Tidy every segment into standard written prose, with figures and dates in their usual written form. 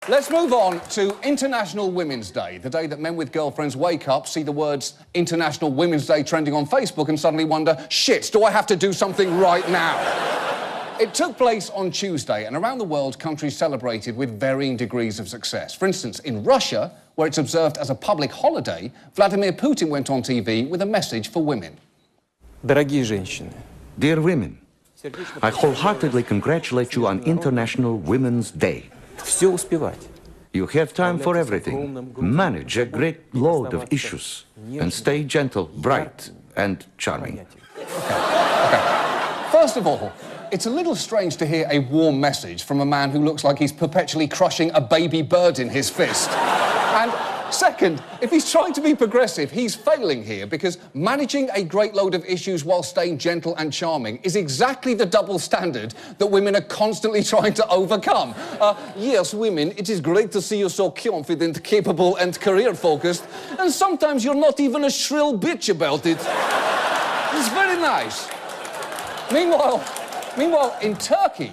Let's move on to International Women's Day, the day that men with girlfriends wake up, see the words International Women's Day trending on Facebook and suddenly wonder, shit, do I have to do something right now? It took place on Tuesday, and around the world, countries celebrated with varying degrees of success. For instance, in Russia, where it's observed as a public holiday, Vladimir Putin went on TV with a message for women. Дорогие женщины, Dear women, I wholeheartedly congratulate you on International Women's Day. все успевать. You have time for everything, manage a great load of issues, and stay gentle, bright, and charming. First of all, it's a little strange to hear a warm message from a man who looks like he's perpetually crushing a baby bird in his fist. And second, if he's trying to be progressive, he's failing here because managing a great load of issues while staying gentle and charming is exactly the double standard that women are constantly trying to overcome. Yes, women, it is great to see you so confident, capable and career-focused, and sometimes you're not even a shrill bitch about it. It's very nice. Meanwhile, in Turkey,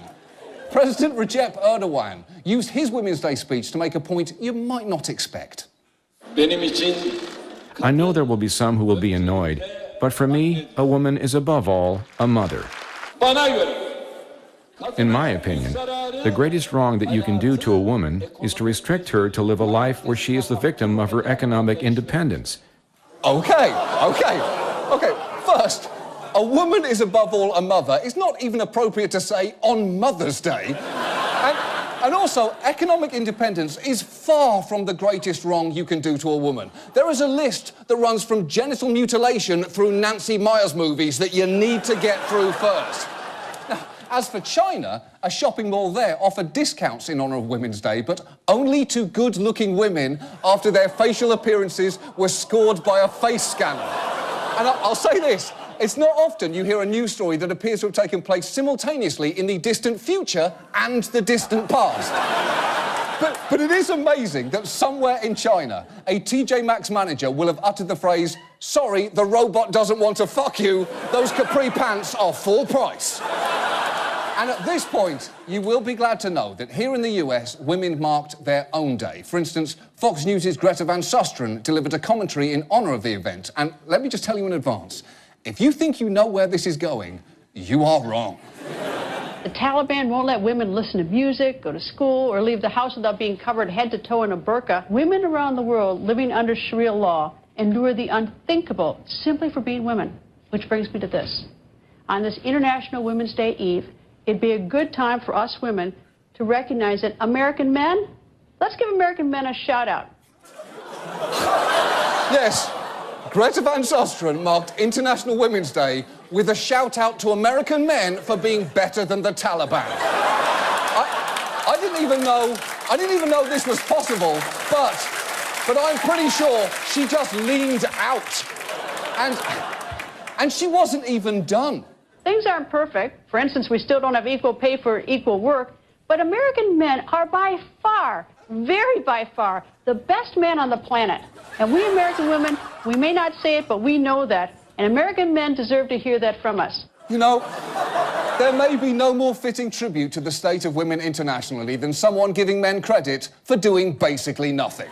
President Recep Erdogan used his Women's Day speech to make a point you might not expect. I know there will be some who will be annoyed, but for me, a woman is above all a mother. In my opinion, the greatest wrong that you can do to a woman is to restrict her to live a life where she is the victim of her economic independence. Okay. First, a woman is above all a mother. It's not even appropriate to say on Mother's Day. And also, economic independence is far from the greatest wrong you can do to a woman. There is a list that runs from genital mutilation through Nancy Meyers movies that you need to get through first. Now, as for China, a shopping mall there offered discounts in honour of Women's Day, but only to good-looking women after their facial appearances were scored by a face scanner. And I'll say this. It's not often you hear a news story that appears to have taken place simultaneously in the distant future and the distant past. But it is amazing that somewhere in China, a TJ Maxx manager will have uttered the phrase, "Sorry, the robot doesn't want to fuck you. Those capri pants are full price." And at this point, you will be glad to know that here in the US, women marked their own day. For instance, Fox News' Greta Van Susteren delivered a commentary in honour of the event. And let me just tell you in advance, if you think you know where this is going, you are wrong. The Taliban won't let women listen to music, go to school, or leave the house without being covered head to toe in a burqa. Women around the world living under Sharia law endure the unthinkable simply for being women. Which brings me to this. On this International Women's Day Eve, it'd be a good time for us women to recognize that American men, let's give American men a shout out. Yes. Greta Van Susteren marked International Women's Day with a shout-out to American men for being better than the Taliban. I didn't even know this was possible, but I'm pretty sure she just leaned out. And she wasn't even done. Things aren't perfect. For instance, we still don't have equal pay for equal work, but American men are by far, by far, the best men on the planet. And we American women, we may not say it, but we know that. And American men deserve to hear that from us. You know, there may be no more fitting tribute to the state of women internationally than someone giving men credit for doing basically nothing.